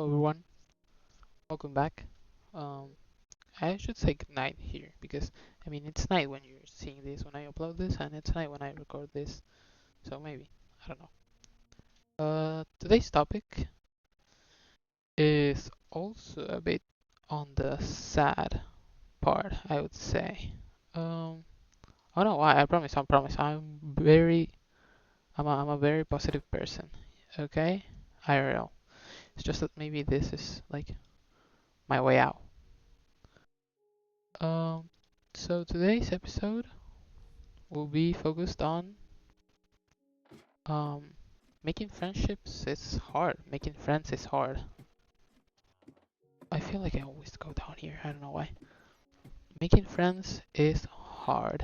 everyone, welcome back. Um, I should say good night here because it's night when you're seeing this when I upload this, and it's night when I record this. So maybe I don't know. Today's topic is also a bit on the sad part, I would say. Um, I don't know why. I promise. I promise. I'm a very positive person. Okay, IRL. It's just that maybe this is like my way out. Um, so today's episode will be focused on um, making friendships is hard. Making friends is hard. I feel like I always go down here. I don't know why. Making friends is hard,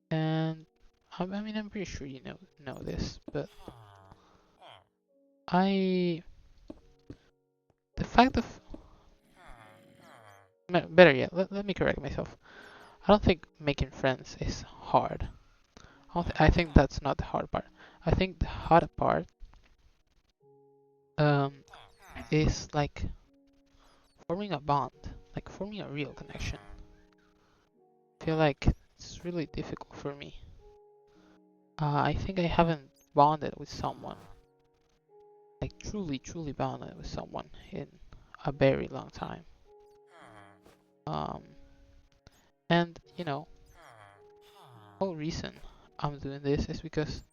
and I'm pretty sure you know this, but I the fact of better yet, let me correct myself. I don't think making friends is hard. I think that's not the hard part. I think the hard part um, is like forming a bond, like forming a real connection. I feel like it's really difficult for me. I think I haven't bonded with someone, like truly bonded with someone in a very long time. Um, and whole reason I'm doing this is because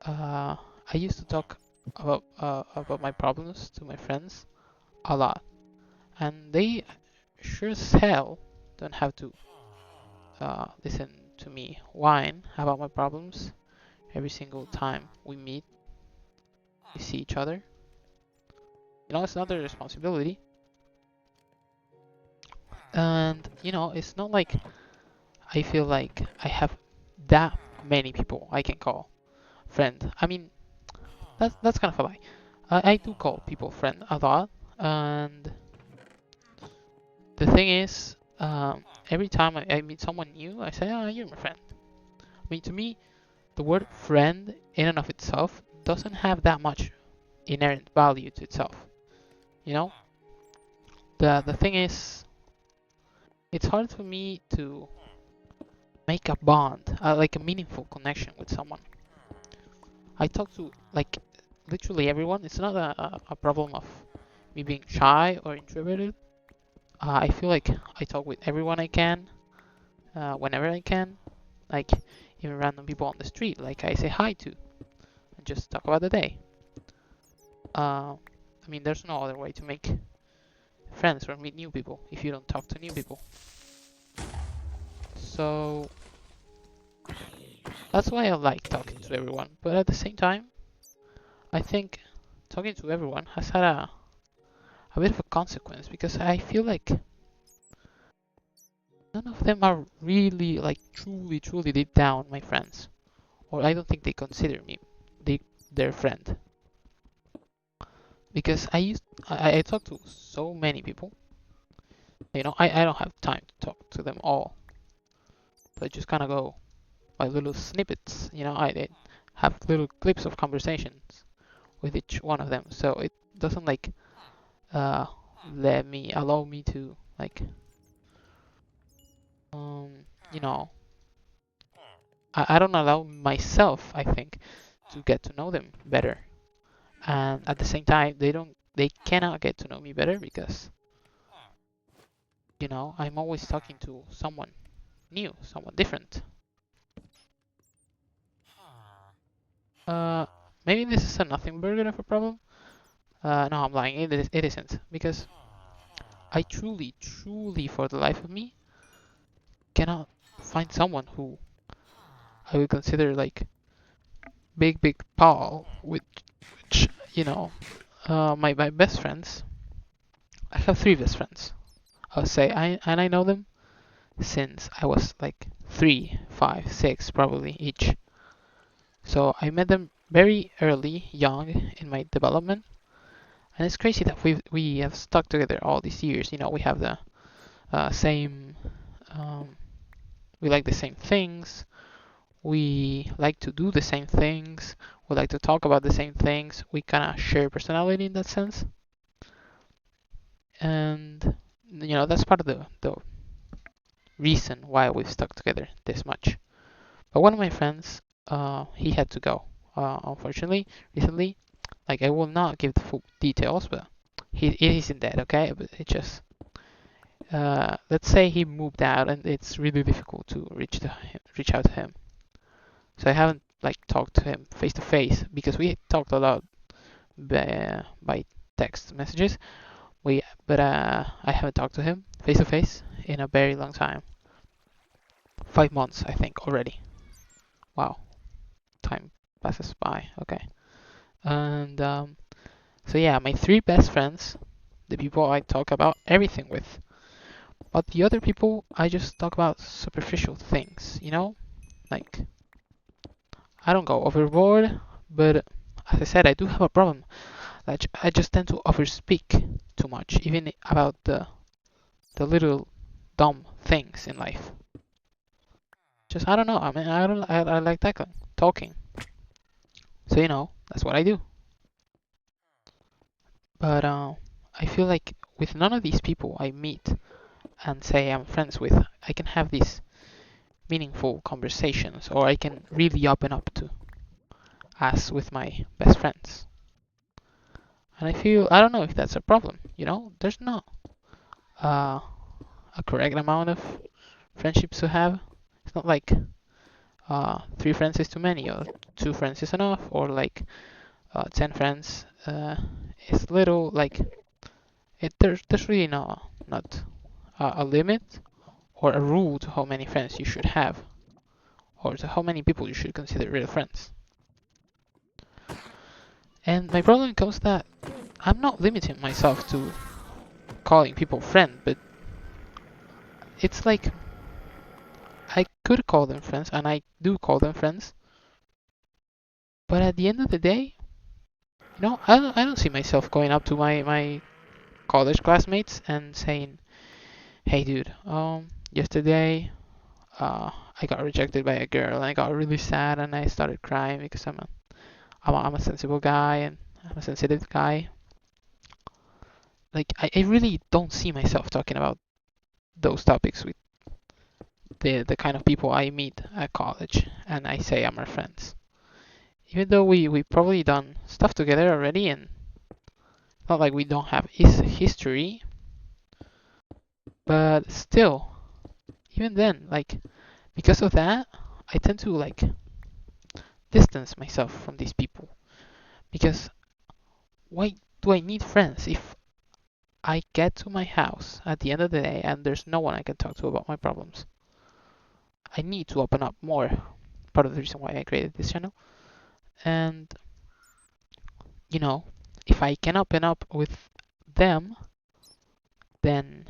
I used to talk about my problems to my friends a lot, and they sure as hell don't have to listen to me whine about my problems every single time we see each other. It's not their responsibility. And, it's not like I feel like I have that many people I can call friend. That's kind of a lie. I do call people friend a lot. And the thing is, every time I meet someone new, I say, you're my friend. To me, the word friend in and of itself doesn't have that much inherent value to itself. You know, the thing is, it's hard for me to make a bond, like a meaningful connection with someone. I talk to like literally everyone. It's not a problem of me being shy or introverted. I feel like I talk with everyone I can, whenever I can. Like even random people on the street, like I say hi to, and just talk about the day. Uh, there's no other way to make friends or meet new people if you don't talk to new people. So that's why I like talking to everyone. But at the same time, I think talking to everyone has had a bit of a consequence because I feel like none of them are really like truly deep down my friends, or I don't think they consider me their friend. Because I talk to so many people. I don't have time to talk to them all, so I just kind of go by little snippets. I have little clips of conversations with each one of them, so it doesn't like uh allow me to like um you know I don't allow myself, I think, to get to know them better. And at the same time, they cannot get to know me better because, I'm always talking to someone new, someone different. Uh, Maybe this is a nothing burger of a problem. No, I'm lying. It isn't because I truly, for the life of me, cannot find someone who I would consider like big pal, which my best friends. I have three best friends. I'll say I know them since I was like 3, 5, 6 probably each. So I met them very early, young in my development, and it's crazy that we have stuck together all these years. We have the same, um, we like the same things. We like to do the same things. We like to talk about the same things. We kind of share personality in that sense. And, that's part of the reason why we've stuck together this much. But one of my friends, he had to go, unfortunately, recently. Like, I will not give the full details, but it isn't dead, okay? But it just, let's say he moved out and it's really difficult to reach out to him. So I haven't like talked to him face to face because we talked a lot by text messages. But I haven't talked to him face to face in a very long time. 5 months, I think, already. Wow, time passes by. Okay, and so yeah, my three best friends, the people I talk about everything with. But the other people, I just talk about superficial things, Like, I don't go overboard, but as I said, I do have a problem. Like, I just tend to overspeak too much, even about the little dumb things in life. Just, I don't know. I mean, I don't. I like talking. So that's what I do. But I feel like with none of these people I meet and say I'm friends with, I can have these meaningful conversations, or I can really open up to, as with my best friends. And I don't know if that's a problem. There's not uh, a correct amount of friendships to have. It's not like three friends is too many, or two friends is enough, or like 10 friends is little. Like there's really not a limit or a rule to how many friends you should have, or to how many people you should consider real friends. And my problem comes that I'm not limiting myself to calling people friend, but it's like I could call them friends, and I do call them friends. But at the end of the day, I don't see myself going up to my college classmates and saying, "Hey, dude, yesterday, I got rejected by a girl, and I got really sad, and I started crying because I'm a sensible guy and I'm a sensitive guy." Like, I really don't see myself talking about those topics with the kind of people I meet at college, and I say I'm our friends. Even though we probably done stuff together already, and not like we don't have history, but still, even then, like, because of that, I tend to like distance myself from these people. Because why do I need friends if I get to my house at the end of the day and there's no one I can talk to about my problems? I need to open up more. Part of the reason why I created this channel. And, you know, if I can open up with them, then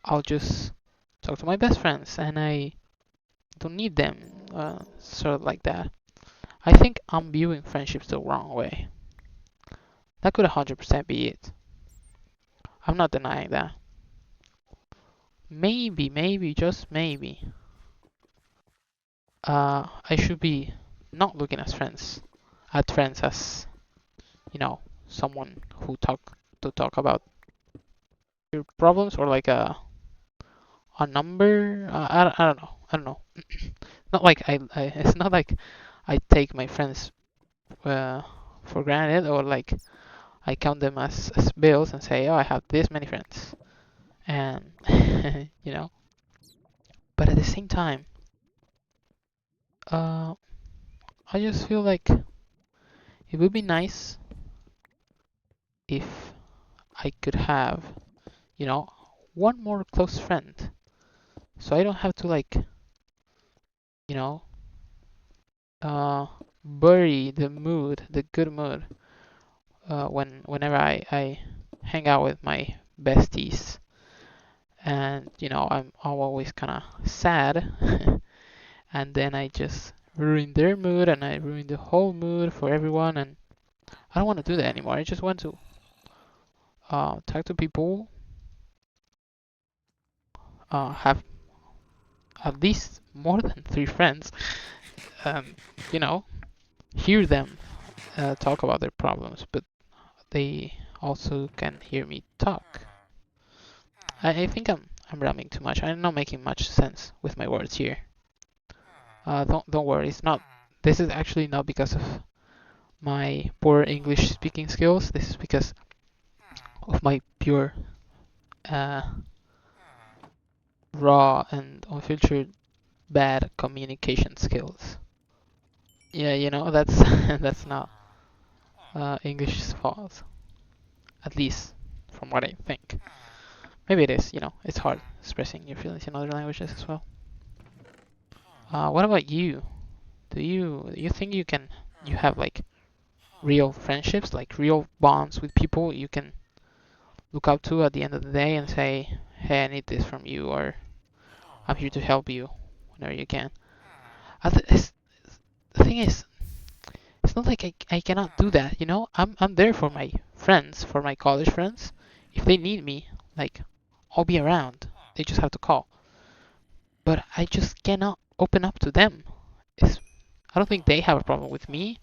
I'll just talk to my best friends and I don't need them, sort of like that. I think I'm viewing friendships the wrong way. That could 100% be it. I'm not denying that. Maybe, just maybe, I should be not looking at friends as, someone who talk about your problems, or like a number. I don't know. I don't know. Not like it's not like I take my friends for granted, or like I count them as bills and say, oh, I have this many friends, and you know. But at the same time, uh, I just feel like it would be nice if I could have, you know, one more close friend, so I don't have to like, you know, uh, bury the good mood, whenever I hang out with my besties, and I'm always kind of sad, and then I just ruin their mood, and I ruin the whole mood for everyone, and I don't want to do that anymore. I just want to talk to people, have at least more than 3 friends, um, you know, hear them talk about their problems, but they also can hear me talk. I think I'm rambling too much. I'm not making much sense with my words here. Don't worry. It's not. This is actually not because of my poor English speaking skills. This is because of my pure, uh, raw and unfiltered bad communication skills. Yeah, that's that's not English's fault, at least from what I think. Maybe it is. It's hard expressing your feelings in other languages as well. What about you? Do you think you have like real friendships, like real bonds with people you can look up to at the end of the day and say, "Hey, I need this from you," or "I'm here to help you whenever you can." The thing is, it's not like I cannot do that. I'm there for my friends, for my college friends. If they need me, like, I'll be around. They just have to call. But I just cannot open up to them. I don't think they have a problem with me,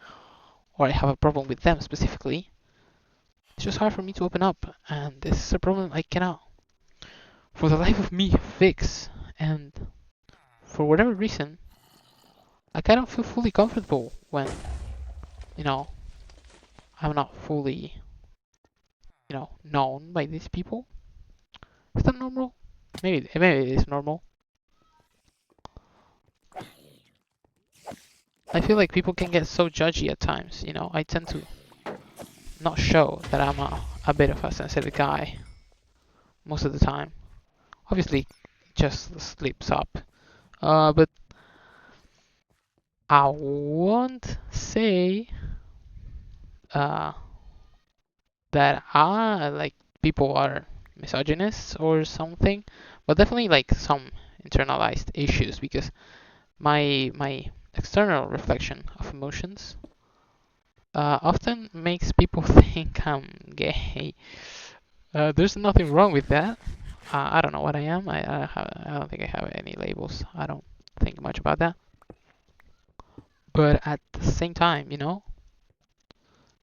or I have a problem with them specifically. It's just hard for me to open up, and this is a problem I cannot, for the life of me, fix. And for whatever reason, I kind of feel fully comfortable when, you know, I'm not fully, known by these people. Is that normal? Maybe it is normal. I feel like people can get so judgy at times. I tend to not show that I'm a bit of a sensitive guy most of the time. Obviously, just slips up. But I won't say uh, that I like people are misogynists or something, but definitely like some internalized issues because my external reflection of emotions often makes people think I'm gay. There's nothing wrong with that. I don't know what I am. I don't think I have any labels. I don't think much about that. But at the same time,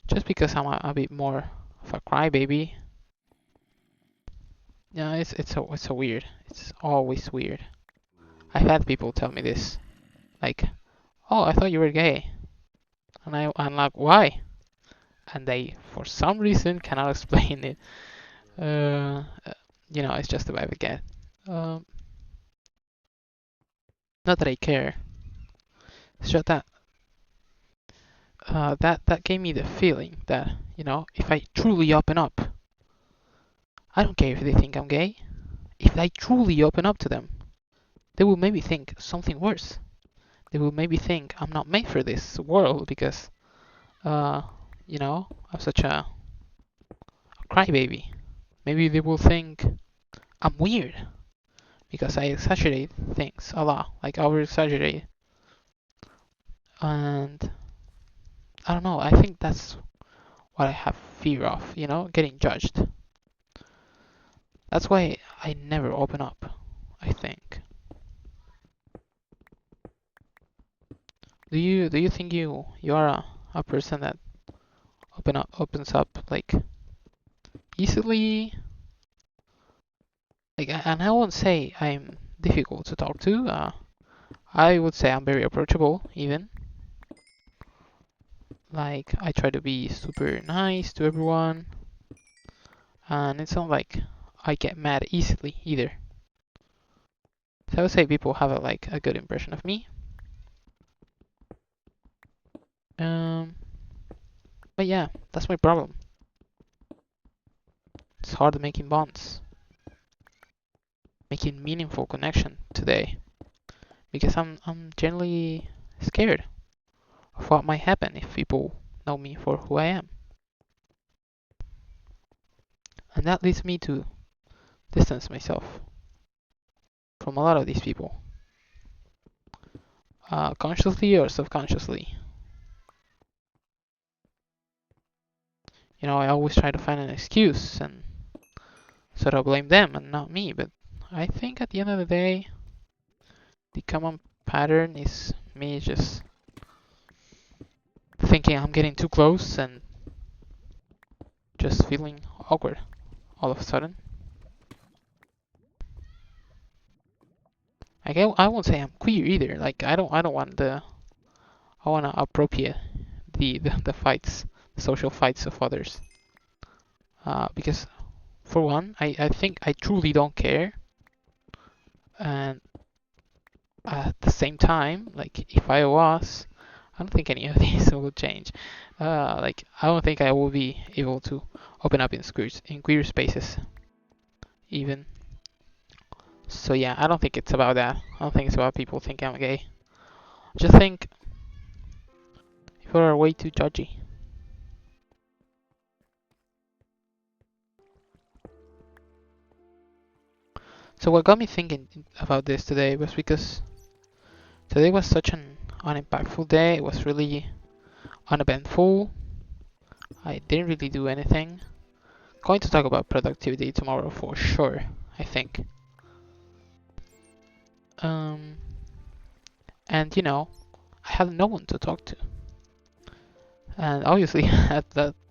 just because I'm a bit more of a crybaby, it's a weird. It's always weird. I've had people tell me this, like, "Oh, I thought you were gay," and I'm like, "Why?" And they, for some reason, cannot explain it. Uh, uh, it's just the vibe I get. Um, Not that I care. It's just that gave me the feeling that if I truly open up, I don't care if they think I'm gay. If I truly open up to them, they will maybe think something worse. They will maybe think I'm not made for this world because, uh, I'm such a crybaby. Maybe they will think I'm weird because I exaggerate things a lot, like over exaggerate. And I don't know, I think that's what I have fear of, getting judged. That's why I never open up, I think. Do you think you are a person that opens up like easily? Like, and I won't say I'm difficult to talk to. I would say I'm very approachable, even. Like, I try to be super nice to everyone, and it's not like I get mad easily either. So I would say people have a good impression of me. Um, but yeah, that's my problem. It's hard making bonds, making meaningful connection today, because I'm generally scared of what might happen if people know me for who I am, and that leads me to distance myself from a lot of these people, consciously or subconsciously. I always try to find an excuse and sort of blame them and not me, but I think at the end of the day, The common pattern is me just thinking I'm getting too close and just feeling awkward all of a sudden. I won't say I'm queer either. Like I don't want the I want to appropriate the fights, the social fights of others. Because for one, I think I truly don't care, and at the same time, like if I was, I don't think any of these will change. Like I don't think I will be able to open up in queer spaces even. So yeah, I don't think it's about that. I don't think it's about people thinking I'm gay. I just think people are way too judgy. So what got me thinking about this today was because today was such an unimpactful day. It was really uneventful. I didn't really do anything. Going to talk about productivity tomorrow for sure, I think. Um, and I had no one to talk to, and obviously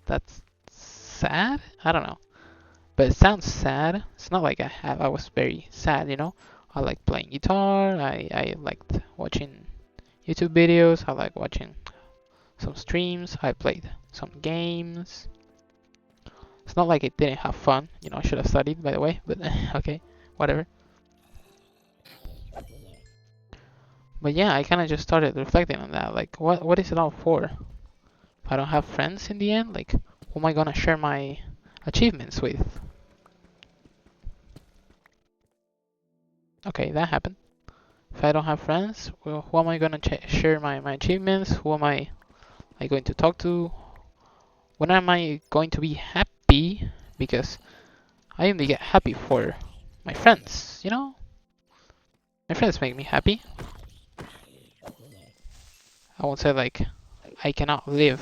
that's sad. I don't know, but it sounds sad. It's not like I was very sad. I like playing guitar. I liked watching YouTube videos. I like watching some streams. I played some games. It's not like I didn't have fun. I should have studied, by the way, but okay, whatever. But yeah, I kind of just started reflecting on that. Like, what is it all for? If I don't have friends in the end, like, who am I gonna share my achievements with? Okay, that happened. If I don't have friends, well, who am I gonna share my achievements? Who am I going to talk to? When am I going to be happy? Because I only get happy for my friends. My friends make me happy. I won't say like I cannot live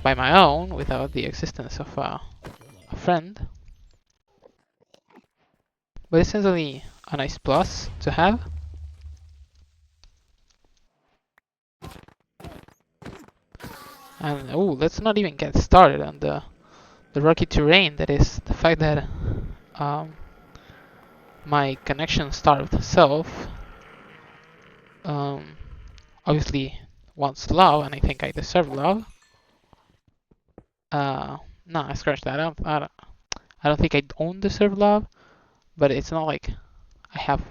by my own without the existence of a friend, but it's certainly a nice plus to have. And oh, let's not even get started on the rocky terrain that is the fact that um, my connection starved self um, obviously wants love, and I think I deserve love. Uh, no, I scratched that. I don't think I don't deserve love, but it's not like I have,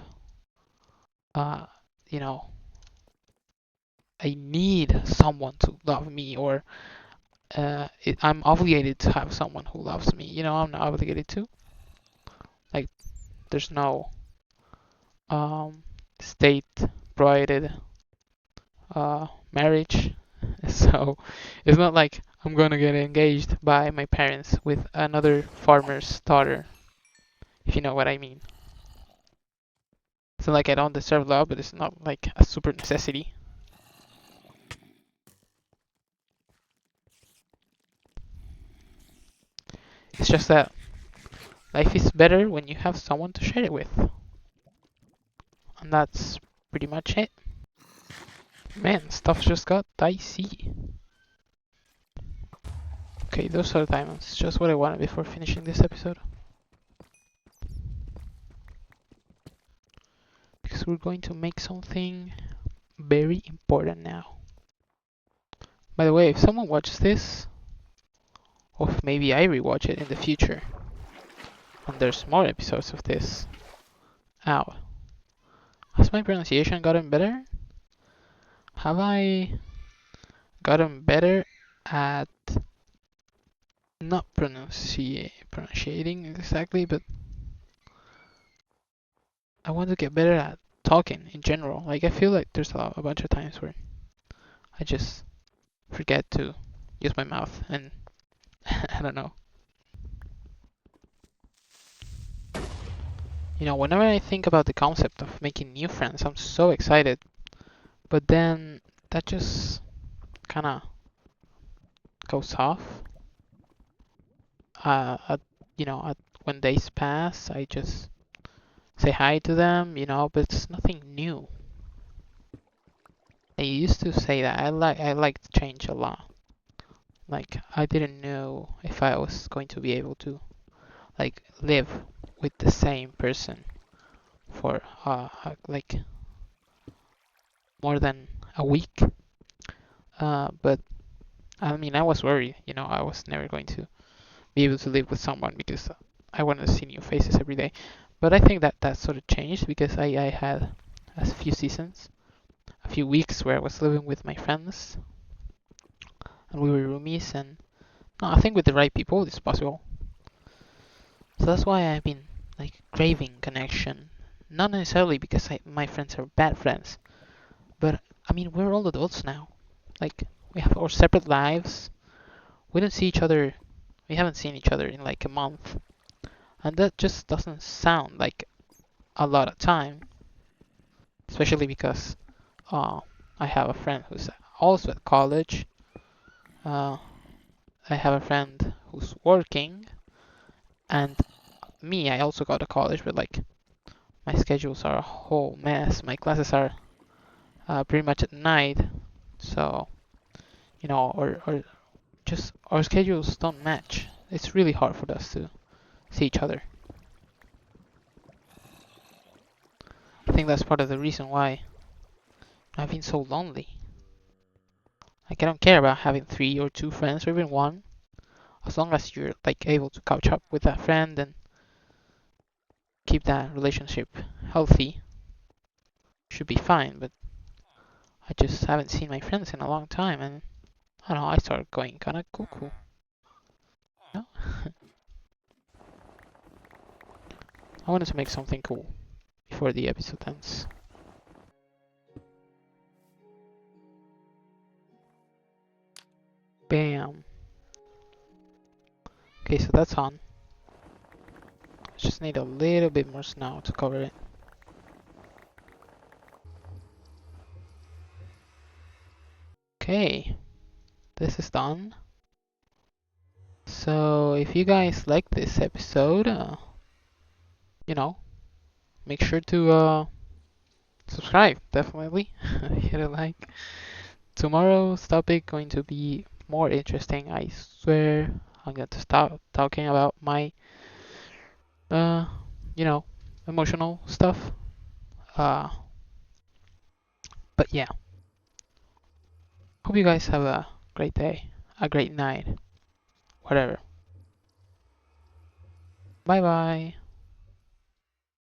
uh, you know, I need someone to love me, or I'm obligated to have someone who loves me. I'm not obligated to. Like, there's no state provided marriage, so it's not like I'm gonna get engaged by my parents with another farmer's daughter, if you know what I mean. It's not like I don't deserve love, but it's not like a super necessity. It's just that life is better when you have someone to share it with, and that's pretty much it. Man, stuff just got dicey. Okay, those are diamonds. Just what I wanted before finishing this episode. Because we're going to make something very important now. By the way, if someone watches this, or if maybe I rewatch it in the future, and there's more episodes of this out, has my pronunciation gotten better? Have I gotten better at not pronunciating exactly, but I want to get better at talking in general. Like I feel like there's a bunch of times where I just forget to use my mouth, and I don't know. Whenever I think about the concept of making new friends, I'm so excited. But then that just kind of goes off. At, when days pass, I just say hi to them, but it's nothing new. I used to say that I liked change a lot. Like I didn't know if I was going to be able to like live with the same person for like more than a week. But I mean, I was worried. I was never going to be able to live with someone because I wanted to see new faces every day. But I think that sort of changed because I had a few seasons, a few weeks where I was living with my friends and we were roomies. And no, I think with the right people, it's possible. So that's why I've been like craving connection. Not necessarily because my friends are bad friends, but I mean, we're all adults now. Like, we have our separate lives. We don't see each other. We haven't seen each other in like a month. And that just doesn't sound like a lot of time. Especially because uh, I have a friend who's also at college. Uh, I have a friend who's working. And me, I also go to college, but like, my schedules are a whole mess. My classes are pretty much at night. So, or just our schedules don't match. It's really hard for us to see each other. I think that's part of the reason why I've been so lonely. Like I don't care about having 3 or 2 friends or even one, as long as you're like able to catch up with that friend and keep that relationship healthy, should be fine. But I just haven't seen my friends in a long time, and I don't know. I started going kind of cuckoo. You know? I wanted to make something cool before the episode ends. Bam. Okay, so that's on. Just need a little bit more snow to cover it. Okay, this is done. So if you guys like this episode, you know, make sure to subscribe. Definitely hit a like. Tomorrow's topic going to be more interesting. I swear. I'm going to start talking about my, uh, you know, emotional stuff. Uh, but yeah, hope you guys have a great day, a great night, whatever. Bye bye.